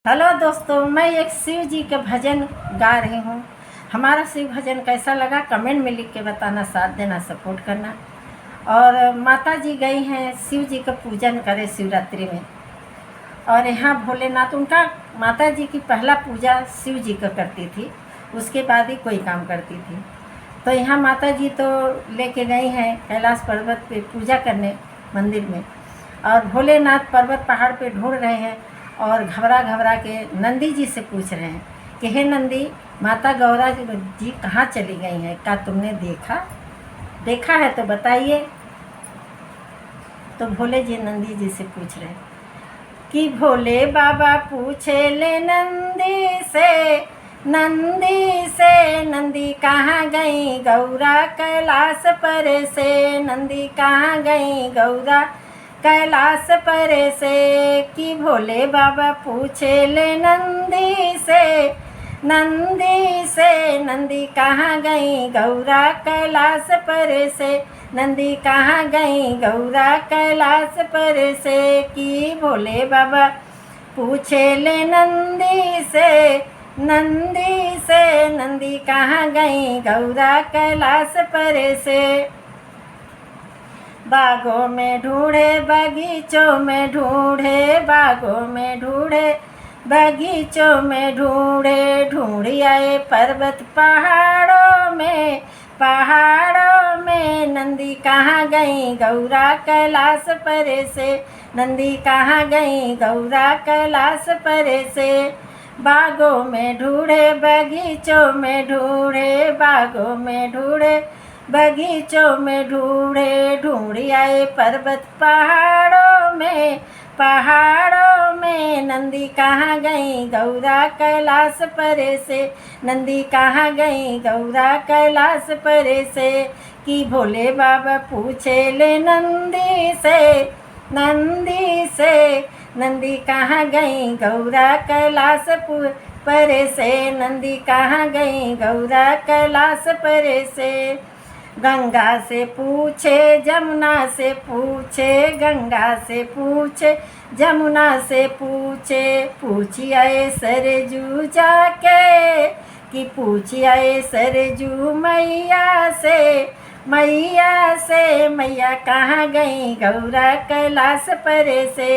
Hello दोस्तों, मैं एक शिव जी के भजन गा रही हूँ। हमारा शिव भजन कैसा लगा कमेंट में लिख के बताना, साथ देना, सपोर्ट करना। और माता जी गई हैं शिव जी का पूजन करे शिवरात्रि में। और यहाँ भोलेनाथ, उनका माता जी की पहला पूजा शिव जी का करती थी, उसके बाद ही कोई काम करती थी। तो यहाँ माता जी तो लेके गई हैं कैलाश पर्वत पे पूजा करने मंदिर में, और भोलेनाथ पर्वत पहाड़ पे ढूंढ रहे हैं और घबरा घबरा के नंदी जी से पूछ रहे हैं कि हे नंदी, माता गौरा जी कहाँ चली गई हैं, क्या तुमने देखा है तो बताइए। तो भोले जी नंदी जी से पूछ रहे हैं कि भोले बाबा पूछे ले नंदी से नंदी कहाँ गई गौरा कैलाश पर से, नंदी कहाँ गई गौरा कैलाश पर से। कि भोले बाबा पूछे ले नंदी से नंदी कहाँ गई गौरा कैलाश पर से, नंदी कहाँ गई गौरा कैलाश पर से। कि भोले बाबा पूछे ले नंदी से नंदी कहाँ गई गौरा कैलाश पर से। बागों में ढूंढे बगीचों में ढूंढे, बागों में ढूंढे बगीचों में ढूंढ आए पर्वत पहाड़ों में नंदी कहाँ गई गौरा कैलाश पर से, नंदी कहाँ गई गौरा कैलाश पर से। बागों में ढूंढे बगीचों में ढूंढे, बागों में ढूंढे बगीचों में ढूंढ आए पर्वत पहाड़ों में नंदी कहाँ गई गौरा कैलाश पर से, नंदी कहाँ गई गौरा कैलाश पर से। कि भोले बाबा पूछे ले नंदी से नंदी कहाँ गई गौरा कैलाश पर से, नंदी कहाँ गई गौरा कैलाश पर से। गंगा से पूछे जमुना से पूछे, गंगा से पूछे जमुना से पूछी आए सरजू जाके। कि पूछी आए सरजू मैया कहाँ गई गौरा कैलाश पर से,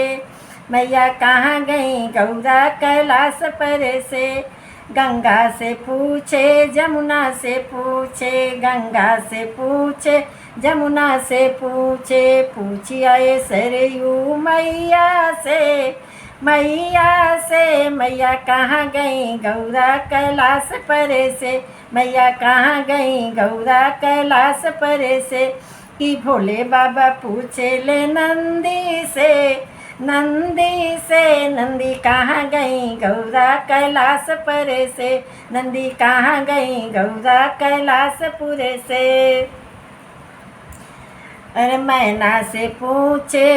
मैया कहाँ गई गौरा कैलाश पर से। गंगा से पूछे जमुना से पूछे, गंगा से पूछे जमुना से पूछी आए सरयू मैया कहाँ गई गौरा कैलाश पर से, मैया कहाँ गई गौरा कैलाश पर से। कि भोले बाबा पूछे ले नंदी से नंदी कहाँ गई गौरा कैलाश पर से, नंदी कहाँ गई गौरा कैलाशपुर से। अरे मैना से पूछे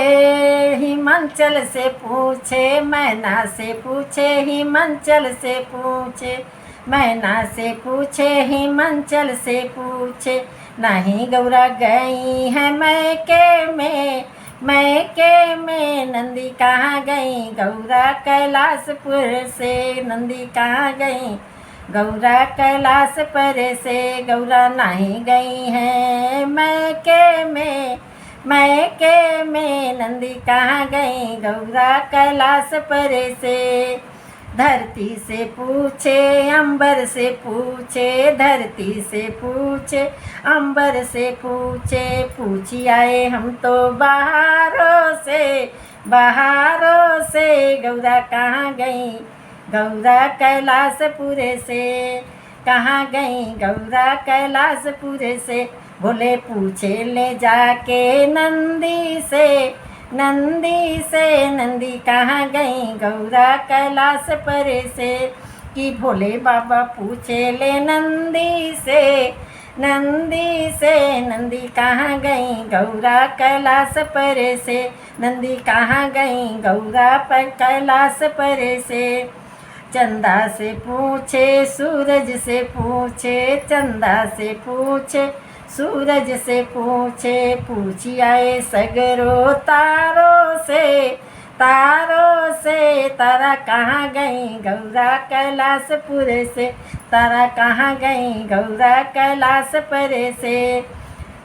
हिमाचल से पूछे, मैना से पूछे हिमाचल से पूछे, मैना से पूछे हिमाचल से पूछे। नहीं गौरा गई है मैके में नंदी कहाँ गई गौरा कैलाशपुर से, नंदी कहाँ गई गौरा कैलाश पर से। गौरा नहीं गई है मैके में नंदी कहाँ गई गौरा कैलाश पर से। धरती से पूछे अंबर से पूछे, धरती से पूछे अंबर से पूछी आए हम तो बहारों से। गौरा कहाँ गई गौरा कैलाशपुर से, कहाँ गई गौरा कैलाशपुर से। भोले पूछे ले जाके नंदी से नंदी कहाँ गई गौरा कैलाश पर से। कि भोले बाबा पूछे ले नंदी से नंदी कहाँ गई गौरा कैलाश पर से, नंदी कहाँ गई गौरा पर कैलाश पर से। चंदा से पूछे सूरज से पूछे, चंदा से पूछे सूरज से पूछी आए सगरो तारों से, तारा कहाँ गई गौरा कैलाशपुर से, तारा कहाँ गई गौरा कैलाशपुर से।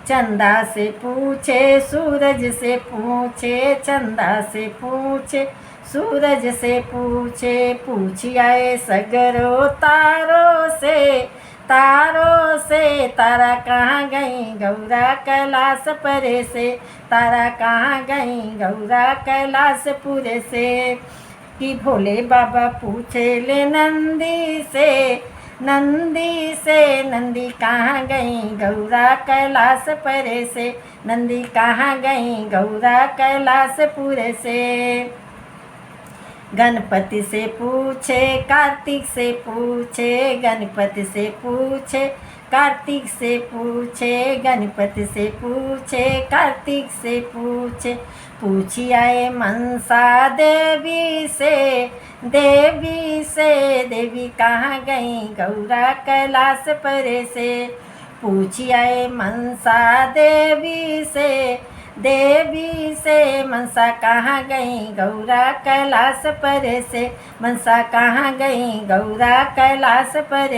चंदा से पूछे सूरज से पूछे, चंदा से पूछे सूरज से पूछे, पूछी आए सगरो तारों से, तारों से। तारा कहाँ गई गौरा कैलाशपुर से, तारा कहाँ गई गौरा कैलाशपुर से। कि भोले बाबा पूछे ले नंदी से, नंदी से, नंदी कहाँ गई गौरा कैलाशपुर से, नंदी कहाँ गई गौरा कैलाशपुर से। गणपति से पूछे कार्तिक से पूछे, गणपति से पूछे कार्तिक से पूछे, गणपति से पूछे कार्तिक से पूछे, पूछी आए मनसा देवी से, देवी से। देवी कहाँ गई गौरा कैलाशपुर से, पूछी आए मनसा देवी से, देवी से। मनसा कहाँ गई गौरा कैलाशपुर से, मनसा कहाँ गई गौरा कैलाशपुर